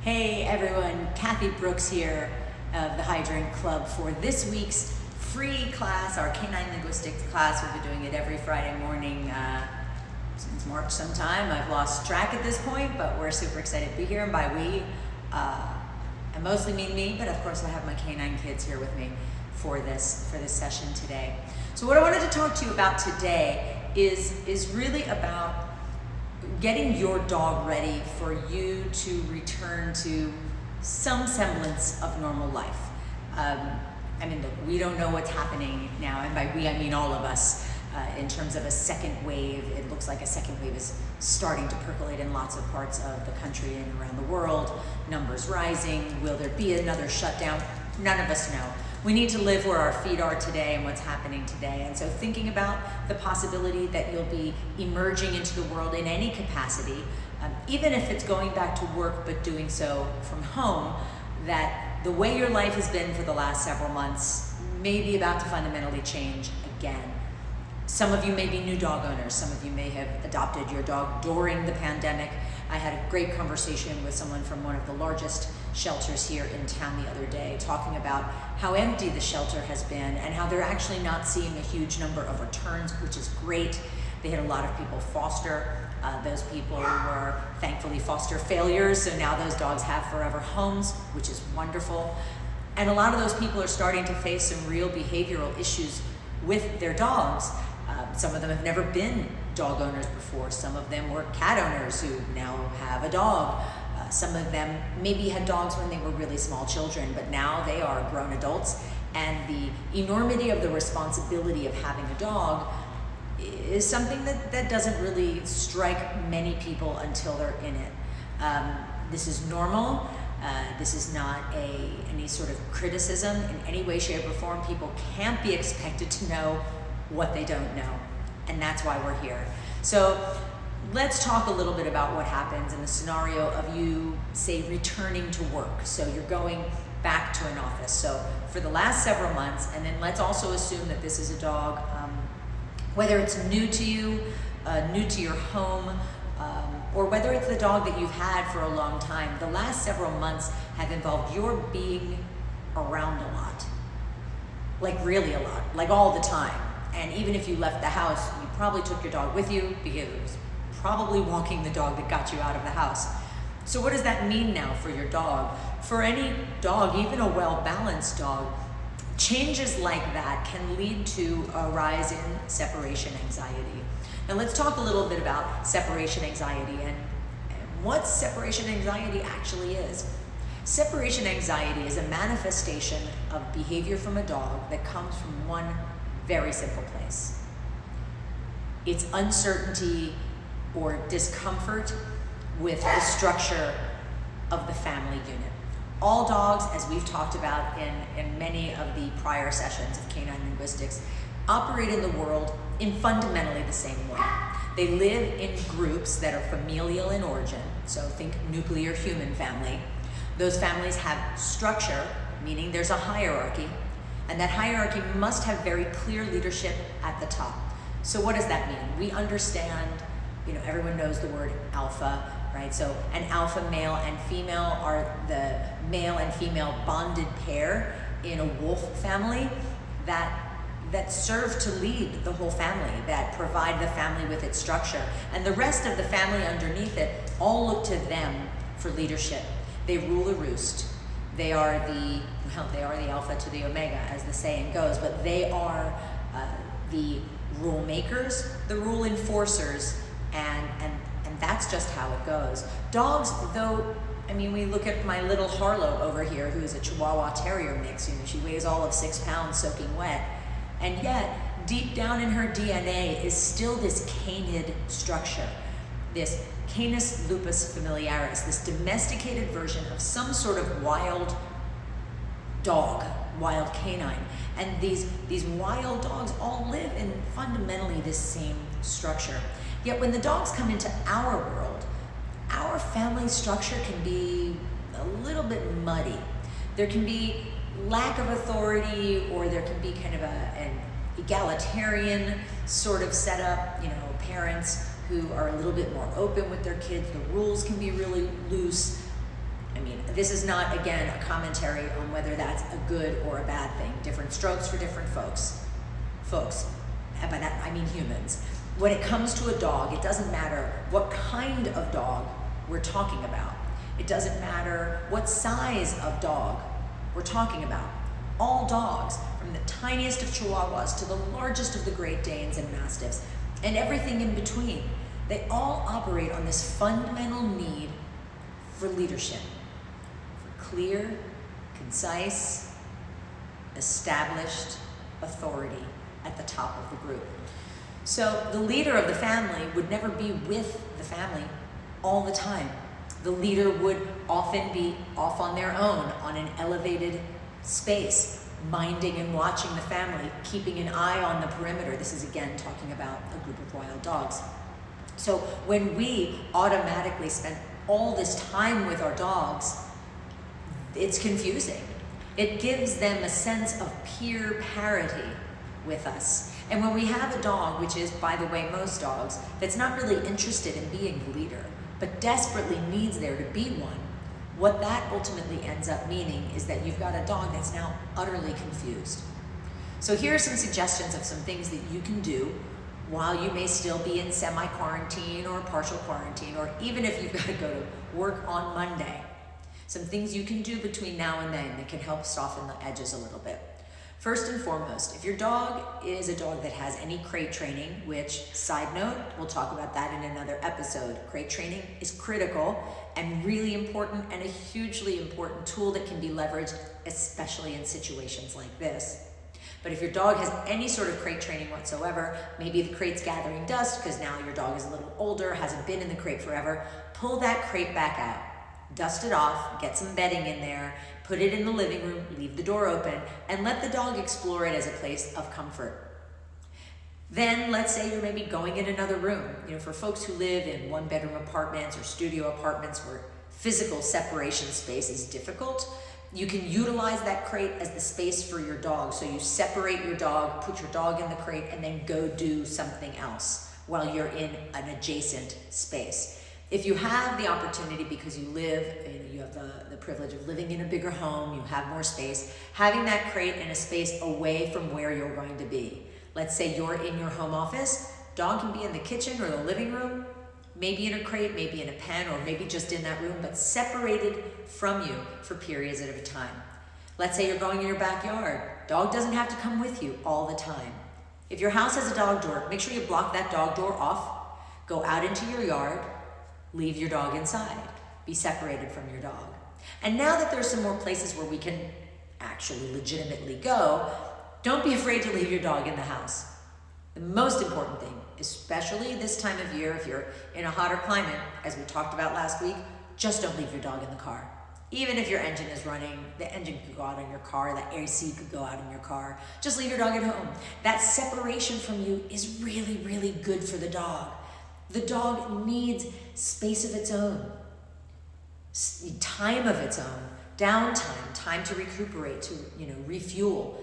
Hey everyone, Kathy Brooks here of the Hydrant Club for this week's free class, our Canine Linguistics class. We've been doing it every Friday morning since March sometime. I've lost track at this point, but we're super excited to be here. And by we, I mostly mean me, but of course I have my canine kids here with me for this session today. So what I wanted to talk to you about today is really about getting your dog ready for you to return to some semblance of normal life. Look, we don't know what's happening now, and by we I mean all of us, in terms of a second wave. It looks like a second wave is starting to percolate in lots of parts of the country and around the world. Numbers rising. Will there be another shutdown? None of us know. We need to live where our feet are today and what's happening today. And so thinking about the possibility that you'll be emerging into the world in any capacity, even if it's going back to work but doing so from home, that the way your life has been for the last several months may be about to fundamentally change again. Some of you may be new dog owners. Some of you may have adopted your dog during the pandemic. I had a great conversation with someone from one of the largest shelters here in town the other day, talking about how empty the shelter has been and how they're actually not seeing a huge number of returns, which is great. They had a lot of people foster. Those people were thankfully foster failures, so now those dogs have forever homes, which is wonderful. And a lot of those people are starting to face some real behavioral issues with their dogs. Some of them have never been dog owners before. Some of them were cat owners who now have a dog. Some of them maybe had dogs when they were really small children, but now they are grown adults. And the enormity of the responsibility of having a dog is something that doesn't really strike many people until they're in it. This is normal. This is not any sort of criticism in any way, shape, or form. People can't be expected to know what they don't know, and that's why we're here. So let's talk a little bit about what happens in the scenario of you, say, returning to work. So you're going back to an office. So for the last several months, and then let's also assume that this is a dog, whether it's new to you, new to your home, or whether it's the dog that you've had for a long time, the last several months have involved your being around a lot. Like really a lot, like all the time. And even if you left the house, you probably took your dog with you because it was probably walking the dog that got you out of the house. So what does that mean now for your dog? For any dog, even a well-balanced dog, changes like that can lead to a rise in separation anxiety. Now let's talk a little bit about separation anxiety and what separation anxiety actually is. Separation anxiety is a manifestation of behavior from a dog that comes from one very simple place. It's uncertainty or discomfort with the structure of the family unit. All dogs, as we've talked about in many of the prior sessions of Canine Linguistics, operate in the world in fundamentally the same way. They live in groups that are familial in origin, so think nuclear human family. Those families have structure, meaning there's a hierarchy, and that hierarchy must have very clear leadership at the top. So what does that mean? We understand, everyone knows the word alpha, right? So an alpha male and female are the male and female bonded pair in a wolf family that serve to lead the whole family, that provide the family with its structure. And the rest of the family underneath it all look to them for leadership. They rule the roost. They are the alpha to the omega, as the saying goes, but they are the rule makers, the rule enforcers, and that's just how it goes. Dogs, though, we look at my little Harlow over here, who is a Chihuahua Terrier mix. She weighs all of 6 pounds soaking wet, and yet deep down in her DNA is still this canid structure, this Canis lupus familiaris, this domesticated version of some sort of wild dog, wild canine. And these wild dogs all live in fundamentally this same structure. Yet when the dogs come into our world, our family structure can be a little bit muddy. There can be lack of authority, or there can be kind of an egalitarian sort of setup, parents who are a little bit more open with their kids. The rules can be really loose. this is not, again, a commentary on whether that's a good or a bad thing. Different strokes for different folks. And by that I mean humans. When it comes to a dog, it doesn't matter what kind of dog we're talking about. It doesn't matter what size of dog we're talking about. All dogs, from the tiniest of Chihuahuas to the largest of the Great Danes and Mastiffs, and everything in between, they all operate on this fundamental need for leadership, for clear, concise, established authority at the top of the group. So the leader of the family would never be with the family all the time. The leader would often be off on their own on an elevated space, minding and watching the family, keeping an eye on the perimeter. This is again talking about a group of wild dogs. So when we automatically spend all this time with our dogs, it's confusing. It gives them a sense of peer parity with us. And when we have a dog, which is, by the way, most dogs, that's not really interested in being the leader, but desperately needs there to be one, what that ultimately ends up meaning is that you've got a dog that's now utterly confused. So here are some suggestions of some things that you can do while you may still be in semi-quarantine or partial quarantine, or even if you've got to go to work on Monday. Some things you can do between now and then that can help soften the edges a little bit. First and foremost, if your dog is a dog that has any crate training, which, side note, we'll talk about that in another episode. Crate training is critical and really important, and a hugely important tool that can be leveraged, especially in situations like this. But if your dog has any sort of crate training whatsoever, maybe the crate's gathering dust because now your dog is a little older, hasn't been in the crate forever, pull that crate back out. Dust it off, get some bedding in there, put it in the living room, leave the door open, and let the dog explore it as a place of comfort. Then let's say you're maybe going in another room. For folks who live in one-bedroom apartments or studio apartments where physical separation space is difficult, you can utilize that crate as the space for your dog. So you separate your dog, put your dog in the crate, and then go do something else while you're in an adjacent space. If you have the opportunity, because you have the privilege of living in a bigger home, you have more space, having that crate in a space away from where you're going to be. Let's say you're in your home office, dog can be in the kitchen or the living room, maybe in a crate, maybe in a pen, or maybe just in that room, but separated from you for periods at a time. Let's say you're going in your backyard. Dog doesn't have to come with you all the time. If your house has a dog door, make sure you block that dog door off, go out into your yard, leave your dog inside, be separated from your dog. And now that there's some more places where we can actually legitimately go, don't be afraid to leave your dog in the house. The most important thing, especially this time of year, if you're in a hotter climate, as we talked about last week, just don't leave your dog in the car. Even if your engine is running, the engine could go out in your car, the AC could go out in your car. Just leave your dog at home. That separation from you is really, really good for the dog. The dog needs space of its own, time of its own, downtime, time to recuperate, to refuel,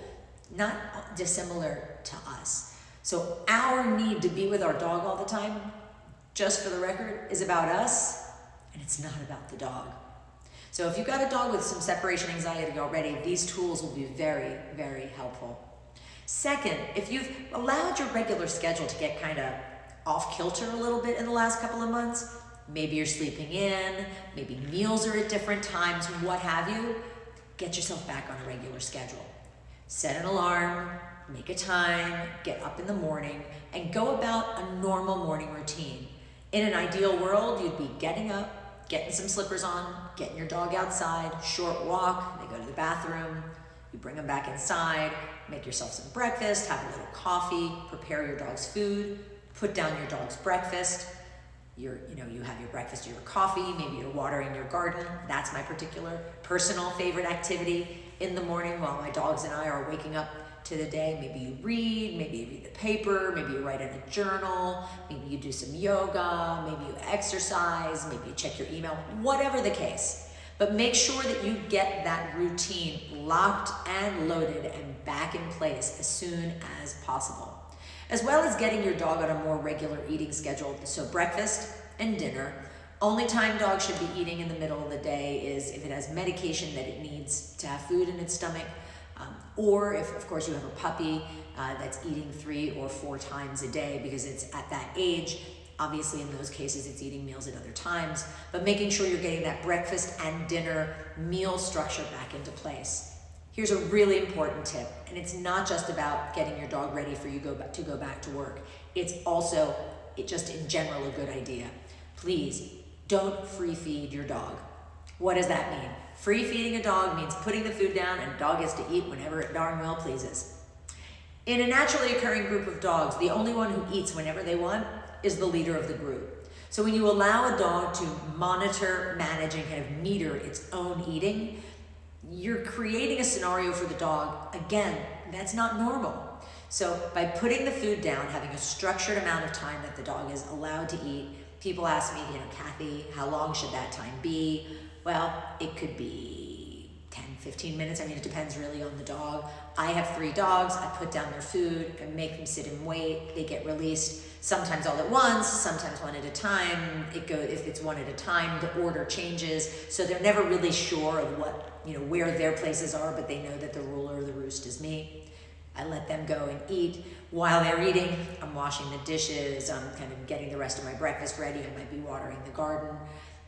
not dissimilar to us. So our need to be with our dog all the time, just for the record, is about us, and it's not about the dog. So if you've got a dog with some separation anxiety already, these tools will be very, very helpful. Second, if you've allowed your regular schedule to get kind of off kilter a little bit in the last couple of months, maybe you're sleeping in, maybe meals are at different times, what have you, get yourself back on a regular schedule. Set an alarm, make a time, get up in the morning, and go about a normal morning routine. In an ideal world, you'd be getting up, getting some slippers on, getting your dog outside, short walk, they go to the bathroom, you bring them back inside, make yourself some breakfast, have a little coffee, prepare your dog's food, put down your dog's breakfast. You have your breakfast or your coffee, maybe you're watering your garden. That's my particular personal favorite activity in the morning while my dogs and I are waking up to the day. Maybe you read the paper, maybe you write in a journal, maybe you do some yoga, maybe you exercise, maybe you check your email, whatever the case. But make sure that you get that routine locked and loaded and back in place as soon as possible. As well as getting your dog on a more regular eating schedule. So breakfast and dinner Only time dogs should be eating in the middle of the day is if it has medication that it needs to have food in its stomach, or if, of course, you have a puppy that's eating 3 or 4 times a day because it's at that age. Obviously, in those cases, it's eating meals at other times, but making sure you're getting that breakfast and dinner meal structure back into place. Here's a really important tip, and it's not just about getting your dog ready for you to go back to work. It's also, just in general, a good idea. Please, don't free feed your dog. What does that mean? Free feeding a dog means putting the food down and a dog gets to eat whenever it darn well pleases. In a naturally occurring group of dogs, the only one who eats whenever they want is the leader of the group. So when you allow a dog to monitor, manage, and kind of meter its own eating, you're creating a scenario for the dog, again, that's not normal. So by putting the food down, having a structured amount of time that the dog is allowed to eat, people ask me, Kathy, how long should that time be? Well, it could be 10, 15 minutes. I mean, it depends really on the dog. I have 3 dogs. I put down their food and make them sit and wait. They get released sometimes all at once, sometimes one at a time. If it's one at a time, the order changes. So they're never really sure of where their places are, but they know that the ruler of the roost is me. I let them go and eat. While they're eating, I'm washing the dishes, I'm kind of getting the rest of my breakfast ready, I might be watering the garden.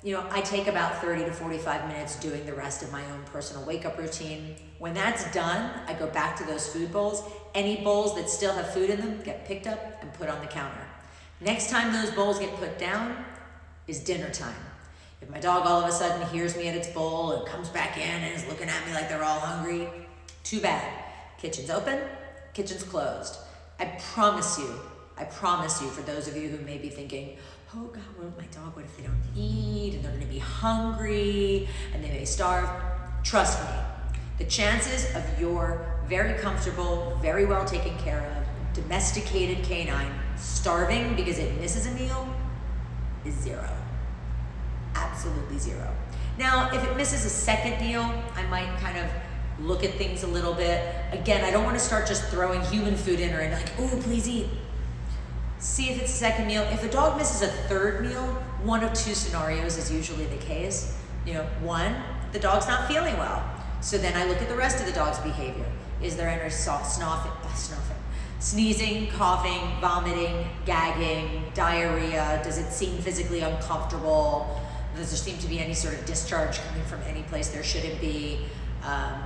I take about 30 to 45 minutes doing the rest of my own personal wake-up routine. When that's done, I go back to those food bowls. Any bowls that still have food in them get picked up and put on the counter. Next time those bowls get put down is dinner time. If my dog all of a sudden hears me at its bowl and comes back in and is looking at me like they're all hungry, too bad. Kitchen's open, kitchen's closed. I promise you, for those of you who may be thinking, oh God, what if they don't eat and they're gonna be hungry and they may starve? Trust me, the chances of your very comfortable, very well taken care of, domesticated canine starving because it misses a meal is 0. Absolutely 0. Now, if it misses a second meal, I might kind of look at things a little bit. Again, I don't want to start just throwing human food in her and like, oh, please eat. See if it's a second meal. If a dog misses a third meal, one of 2 scenarios is usually the case. One, the dog's not feeling well. So then I look at the rest of the dog's behavior. Is there any sneezing, coughing, vomiting, gagging, diarrhea? Does it seem physically uncomfortable? Does there seem to be any sort of discharge coming from any place there shouldn't be?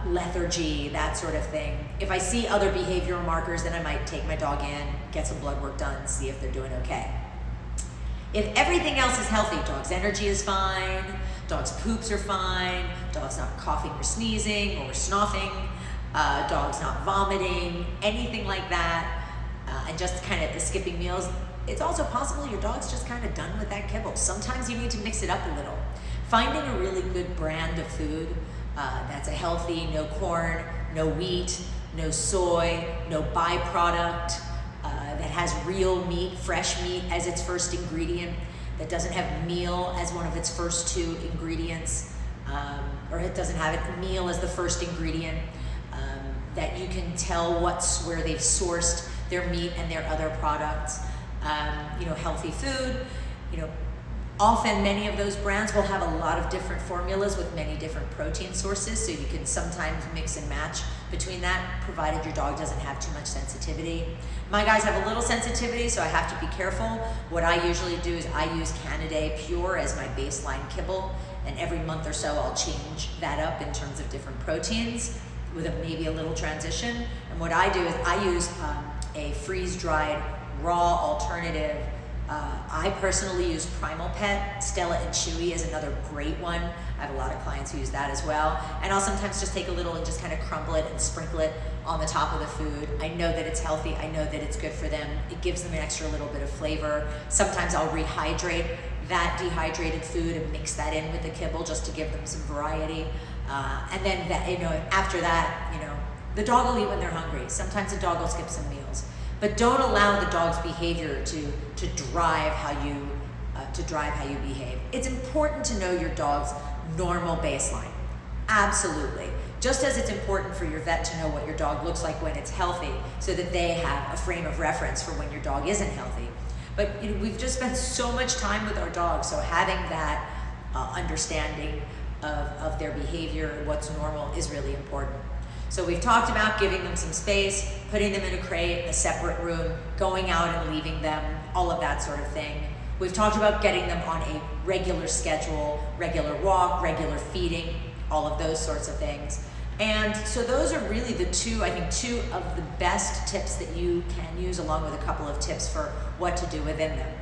Lethargy, that sort of thing. If I see other behavioral markers, then I might take my dog in, get some blood work done, see if they're doing okay. If everything else is healthy, dog's energy is fine, dog's poops are fine, dog's not coughing or sneezing or snoffing, dog's not vomiting, anything like that, and just kind of skipping meals, it's also possible your dog's just kind of done with that kibble. Sometimes you need to mix it up a little. Finding a really good brand of food that's a healthy, no corn, no wheat, no soy, no byproduct, that has real meat, fresh meat as its first ingredient, that doesn't have meal as one of its first 2 ingredients, or it doesn't have meal as the first ingredient, that you can tell where they've sourced their meat and their other products, healthy food, Often, many of those brands will have a lot of different formulas with many different protein sources, so you can sometimes mix and match between that, provided your dog doesn't have too much sensitivity. My guys have a little sensitivity, so I have to be careful. What I usually do is I use Canine Pure as my baseline kibble, and every month or so I'll change that up in terms of different proteins with maybe a little transition. And what I do is I use a freeze-dried raw alternative. I personally use Primal Pet. Stella and Chewy is another great one. I have a lot of clients who use that as well. And I'll sometimes just take a little and just kind of crumble it and sprinkle it on the top of the food. I know that it's healthy. I know that it's good for them. It gives them an extra little bit of flavor. Sometimes I'll rehydrate that dehydrated food and mix that in with the kibble just to give them some variety. And then after that, the dog will eat when they're hungry. Sometimes the dog will skip some meals. But don't allow the dog's behavior to drive how you behave. It's important to know your dog's normal baseline. Absolutely. Just as it's important for your vet to know what your dog looks like when it's healthy, so that they have a frame of reference for when your dog isn't healthy. But we've just spent so much time with our dogs, so having that understanding of their behavior and what's normal is really important. So we've talked about giving them some space, putting them in a crate, a separate room, going out and leaving them, all of that sort of thing. We've talked about getting them on a regular schedule, regular walk, regular feeding, all of those sorts of things. And so those are really the two of the best tips that you can use, along with a couple of tips for what to do within them.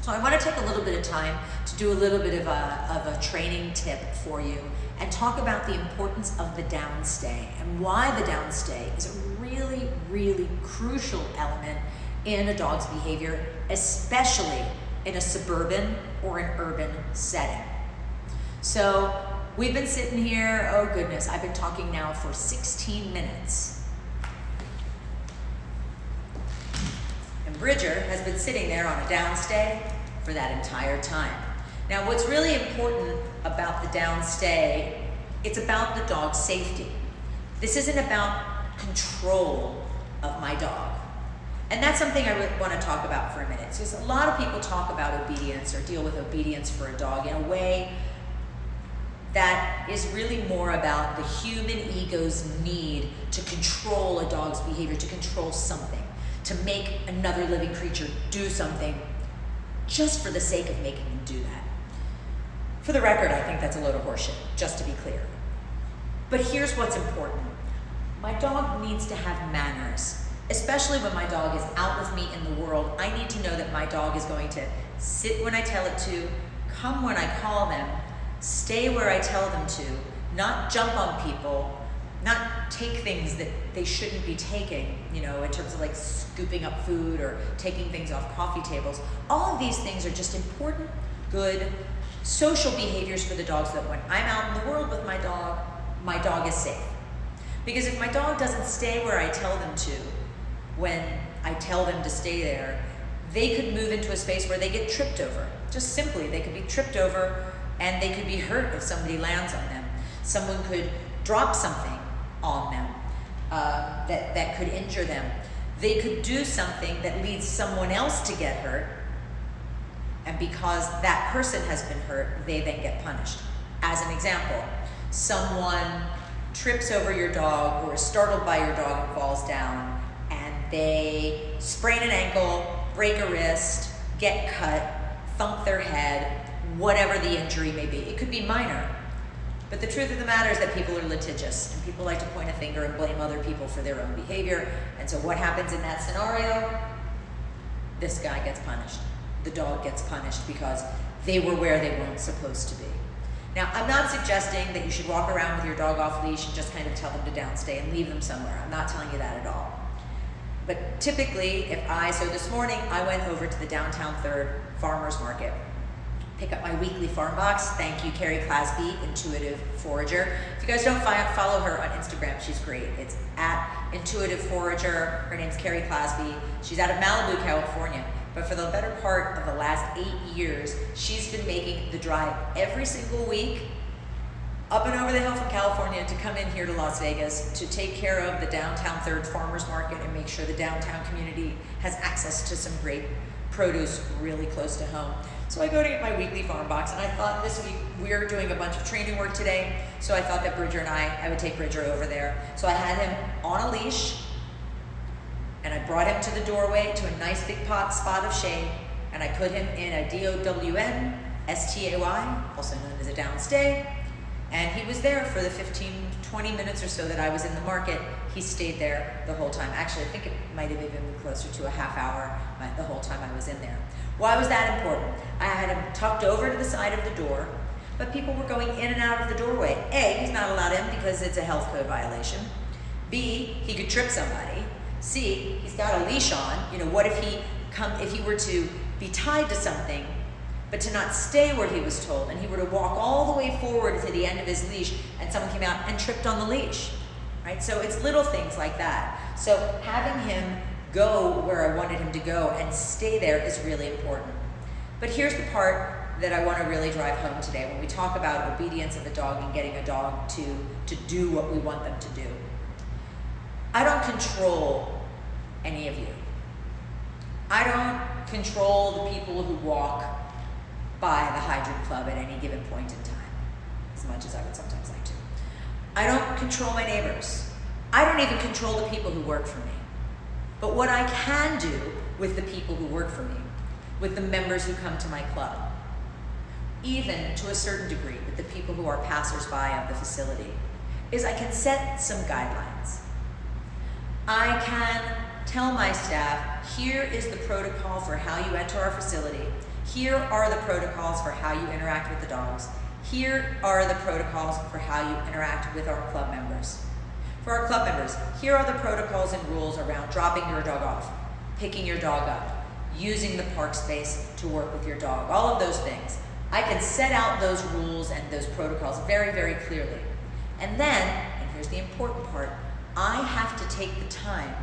So I want to take a little bit of time to do a little bit of a training tip for you and talk about the importance of the downstay and why the downstay is a really, really crucial element in a dog's behavior, especially in a suburban or an urban setting. So we've been sitting here, oh goodness, I've been talking now for 16 minutes. And Bridger has been sitting there on a downstay for that entire time. Now, what's really important about the downstay, it's about the dog's safety. This isn't about control of my dog. And that's something I want to talk about for a minute. Because a lot of people talk about obedience or deal with obedience for a dog in a way that is really more about the human ego's need to control a dog's behavior, to control something, to make another living creature do something just for the sake of making them do that. For the record, I think that's a load of horseshit, just to be clear. But here's what's important. My dog needs to have manners, especially when my dog is out with me in the world. I need to know that my dog is going to sit when I tell it to, come when I call them, stay where I tell them to, not jump on people, not take things that they shouldn't be taking, in terms of like scooping up food or taking things off coffee tables. All of these things are just important, good, social behaviors for the dog, so that when I'm out in the world with my dog is safe. Because if my dog doesn't stay where I tell them to, when I tell them to stay there, they could move into a space where they get tripped over. Just simply, they could be tripped over and they could be hurt if somebody lands on them. Someone could drop something on them that could injure them. They could do something that leads someone else to get hurt, and because that person has been hurt, they then get punished. As an example, someone trips over your dog or is startled by your dog and falls down, and they sprain an ankle, break a wrist, get cut, thump their head, whatever the injury may be. It could be minor. But the truth of the matter is that people are litigious, and people like to point a finger and blame other people for their own behavior. And so what happens in that scenario? This guy gets punished. The dog gets punished because they were where they weren't supposed to be. Now, I'm not suggesting that you should walk around with your dog off leash and just kind of tell them to downstay and leave them somewhere. I'm not telling you that at all. But typically, so this morning, I went over to the downtown 3rd Farmers Market, pick up my weekly farm box. Thank you, Carrie Clasby, Intuitive Forager. If you guys don't follow her on Instagram, she's great. It's at Intuitive Forager. Her name's Carrie Clasby. She's out of Malibu, California. But for the better part of the last 8 years, she's been making the drive every single week up and over the hill from California to come in here to Las Vegas to take care of the downtown 3rd Farmers Market and make sure the downtown community has access to some great produce really close to home. So I go to get my weekly farm box, and I thought this week we're doing a bunch of training work today, so I thought that Bridger and I would take Bridger over there. So I had him on a leash, and I brought him to the doorway to a nice big spot of shade, and I put him in a DOWN STAY, also known as a downstay, and he was there for the 15-20 minutes or so that I was in the market. He stayed there the whole time. Actually, I think it might have even been closer to a half hour the whole time I was in there. Why was that important? I had him tucked over to the side of the door, but people were going in and out of the doorway. A, he's not allowed in because it's a health code violation. B, he could trip somebody. C, he's got a leash on. What if he were to be tied to something, but to not stay where he was told, and he were to walk all the way forward to the end of his leash, and someone came out and tripped on the leash, right? So it's little things like that. So having him go where I wanted him to go and stay there is really important. But here's the part that I want to really drive home today when we talk about obedience of a dog and getting a dog to do what we want them to do. I don't control any of you. I don't control the people who walk by the hydrant club at any given point in time, as much as I would sometimes like to. I don't control my neighbors. I don't even control the people who work for me. But what I can do with the people who work for me, with the members who come to my club, even to a certain degree with the people who are passersby of the facility, is I can set some guidelines. I can tell my staff, here is the protocol for how you enter our facility. Here are the protocols for how you interact with the dogs. Here are the protocols for how you interact with our club members. For our club members, here are the protocols and rules around dropping your dog off, picking your dog up, using the park space to work with your dog, all of those things. I can set out those rules and those protocols very, very clearly. And then, and here's the important part, I have to take the time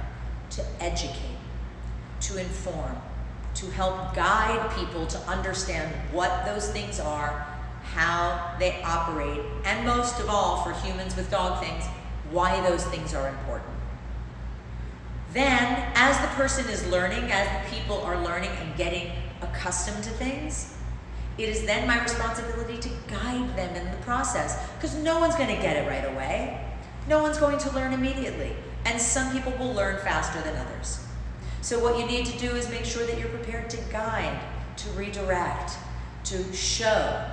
to educate, to inform, to help guide people to understand what those things are, how they operate, and most of all, for humans with dog things, why those things are important. Then, as the person is learning, as the people are learning and getting accustomed to things, it is then my responsibility to guide them in the process, because no one's going to get it right away. No one's going to learn immediately, and some people will learn faster than others. So what you need to do is make sure that you're prepared to guide, to redirect, to show.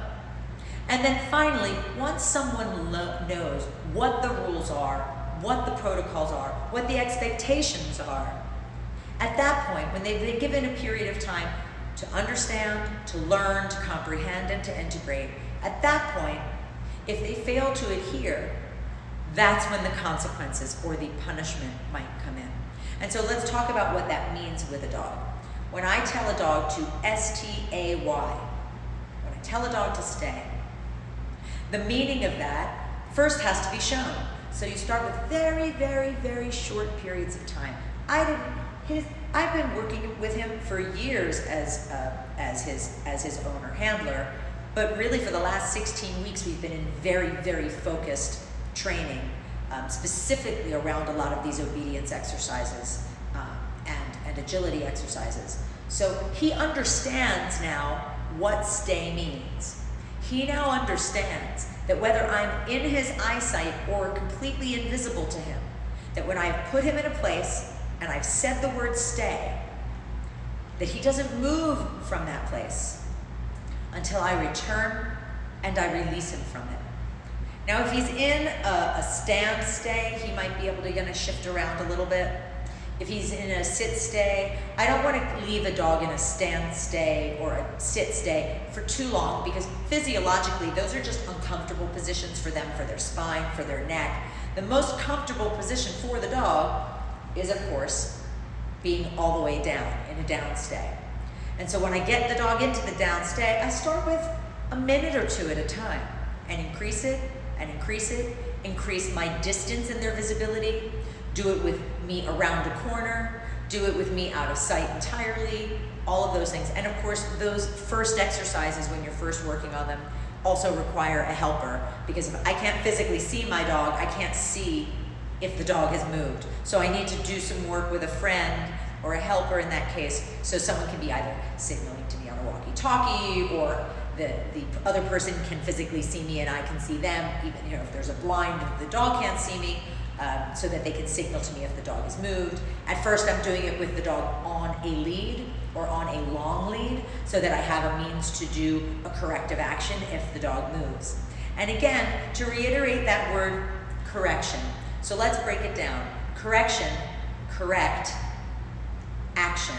And then finally, once someone knows what the rules are, what the protocols are, what the expectations are, at that point, when they've been given a period of time to understand, to learn, to comprehend, and to integrate, at that point, if they fail to adhere, that's when the consequences or the punishment might come in. And so let's talk about what that means with a dog. When I tell a dog to stay, when I tell a dog to stay, the meaning of that first has to be shown. So you start with very, very, very short periods of time. I've been working with him for years as his owner handler, but really for the last 16 weeks we've been in very, very focused training, specifically around a lot of these obedience exercises and agility exercises. So he understands now what stay means. He now understands that whether I'm in his eyesight or completely invisible to him, that when I've put him in a place and I've said the word stay, that he doesn't move from that place until I return and I release him from it. Now, if he's in a stand stay, he might be able to shift around a little bit. If he's in a sit stay, I don't want to leave a dog in a stand stay or a sit stay for too long, because physiologically, those are just uncomfortable positions for them, for their spine, for their neck. The most comfortable position for the dog is, of course, being all the way down in a down stay. And so when I get the dog into the down stay, I start with a minute or two at a time and increase it and increase it, increase my distance in their visibility, do it with me around a corner, do it with me out of sight entirely, all of those things. And of course, those first exercises when you're first working on them also require a helper, because if I can't physically see my dog, I can't see if the dog has moved. So I need to do some work with a friend or a helper in that case, so someone can be either signaling to me on a walkie-talkie, or the other person can physically see me and I can see them, even if there's a blind, the dog can't see me, so that they can signal to me if the dog has moved. At first I'm doing it with the dog on a lead or on a long lead, so that I have a means to do a corrective action if the dog moves. And again, to reiterate that word correction. So let's break it down. Correction, correct, action.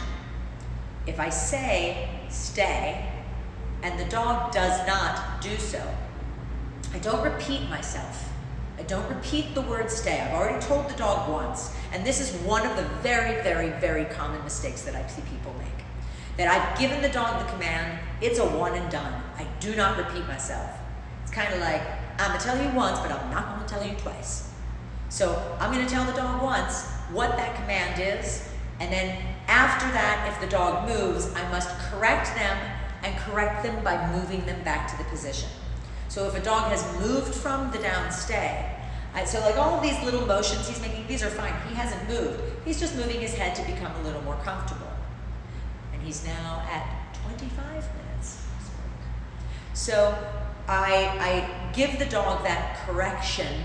If I say stay and the dog does not do so, I don't repeat myself. I don't repeat the word stay. I've already told the dog once, and this is one of the very, very, very common mistakes that I see people make. That I've given the dog the command, it's a one and done. I do not repeat myself. It's kind of like, I'm gonna tell you once, but I'm not gonna tell you twice. So I'm gonna tell the dog once what that command is, and then after that, if the dog moves, I must correct them, and correct them by moving them back to the position. So if a dog has moved from the down stay, so like all of these little motions he's making, these are fine. He hasn't moved. He's just moving his head to become a little more comfortable. and he's now at 25 minutes. So I give the dog that correction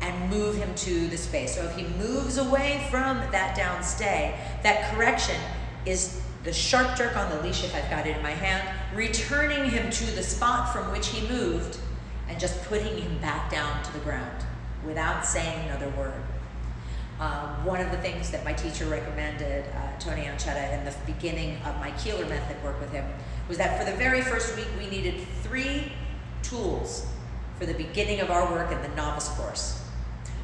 and move him to the space. So if he moves away from that down stay, that correction is the sharp jerk on the leash if I've got it in my hand, returning him to the spot from which he moved and just putting him back down to the ground without saying another word. One of the things that my teacher recommended, Tony Anchetta, in the beginning of my Keeler method work with him, was that for the very first week we needed 3 tools for the beginning of our work in the novice course.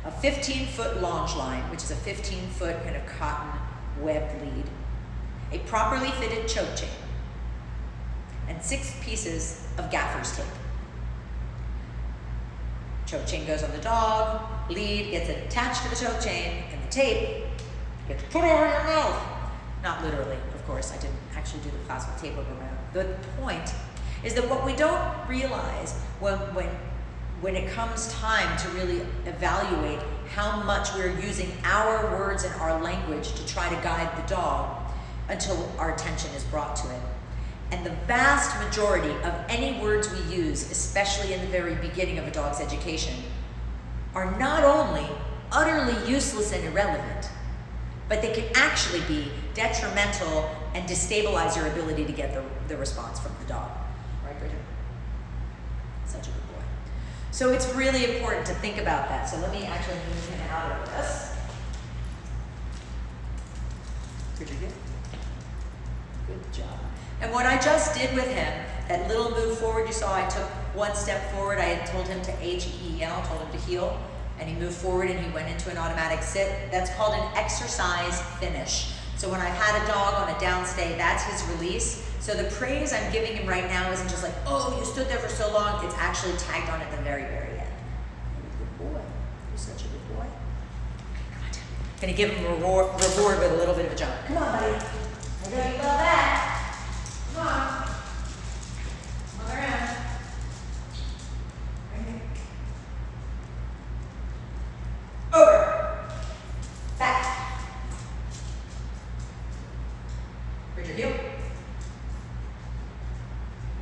A 15-foot longe line, which is a 15-foot kind of cotton webbed lead, a properly fitted choke chain, and 6 pieces of gaffer's tape. Choke chain goes on the dog, lead gets attached to the choke chain, and the tape gets put over your mouth. Not literally, of course. I didn't actually do the class with tape over my mouth. The point is that what we don't realize when it comes time to really evaluate how much we're using our words and our language to try to guide the dog until our attention is brought to it. And the vast majority of any words we use, especially in the very beginning of a dog's education, are not only utterly useless and irrelevant, but they can actually be detrimental and destabilize your ability to get the response from the dog. Right, Bridget? Such a good boy. So it's really important to think about that. So let me actually move him out of this. Bridget, good job. And what I just did with him, that little move forward you saw, I took 1 step forward. I had told him to H-E-E-L, told him to heel, and he moved forward and he went into an automatic sit. That's called an exercise finish. So when I've had a dog on a downstay, that's his release. So the praise I'm giving him right now isn't just like, oh, you stood there for so long. It's actually tagged on at the very, very end. Good boy. You're such a good boy. Okay, come on, Tim. Gonna give him a reward with a little bit of a jump. Come on, buddy. I know you love that. Come on. Other end. Right here. Over. Back. Bridget, heel.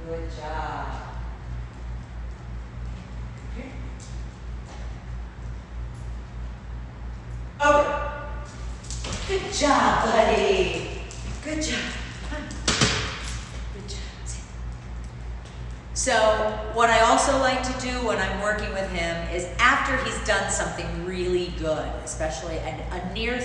Good job. Here. Over. Good job, buddy. Good job. So what I also like to do when I'm working with him is after he's done something really good, especially a near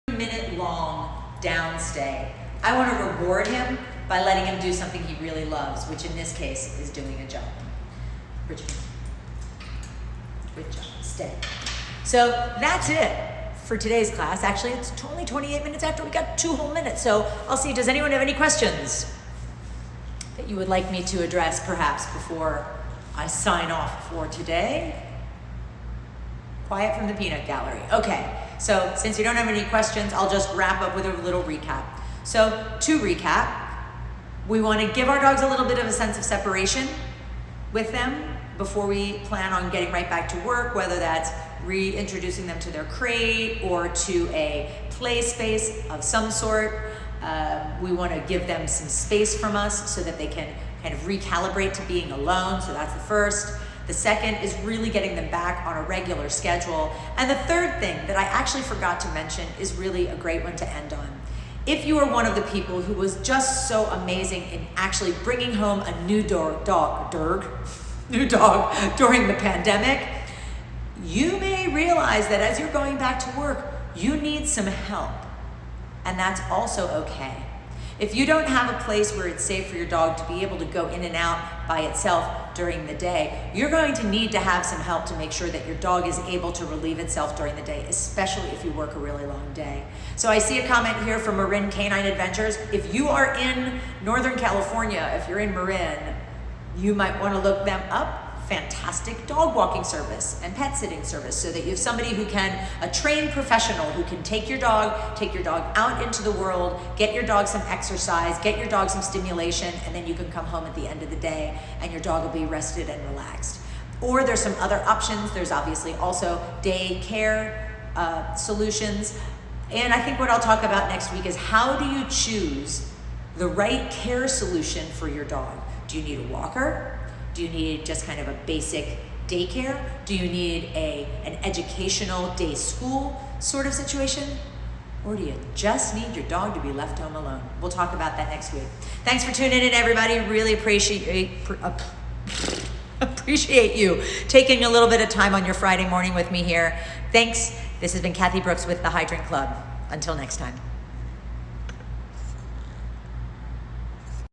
3-minute long downstay, I want to reward him by letting him do something he really loves, which in this case is doing a jump. Bridget. Good job. Stay. So that's it for today's class. Actually, it's only 28 minutes after we got 2 whole minutes. So I'll see, does anyone have any questions that you would like me to address perhaps before I sign off for today? Quiet from the peanut gallery. Okay, so since you don't have any questions, I'll just wrap up with a little recap. So to recap, we want to give our dogs a little bit of a sense of separation with them before we plan on getting right back to work, whether that's reintroducing them to their crate or to a play space of some sort. We want to give them some space from us so that they can kind of recalibrate to being alone. So that's the first. The second is really getting them back on a regular schedule. And the third thing that I actually forgot to mention is really a great one to end on. If you are one of the people who was just so amazing in actually bringing home a new dog during the pandemic, you may realize that as you're going back to work, you need some help. And that's also okay. If you don't have a place where it's safe for your dog to be able to go in and out by itself during the day, you're going to need to have some help to make sure that your dog is able to relieve itself during the day, especially if you work a really long day. So I see a comment here from Marin Canine Adventures. If you are in Northern California, if you're in Marin, you might want to look them up. Fantastic dog walking service and pet sitting service, so that you have somebody who can, a trained professional who can take your dog out into the world, get your dog some exercise, get your dog some stimulation, and then you can come home at the end of the day and your dog will be rested and relaxed. Or there's some other options. There's obviously also day care solutions. And I think what I'll talk about next week is how do you choose the right care solution for your dog? Do you need a walker? Do you need just kind of a basic daycare? Do you need an educational day school sort of situation? Or do you just need your dog to be left home alone? We'll talk about that next week. Thanks for tuning in, everybody. Really appreciate you taking a little bit of time on your Friday morning with me here. Thanks. This has been Kathy Brooks with the Hydrant Club. Until next time.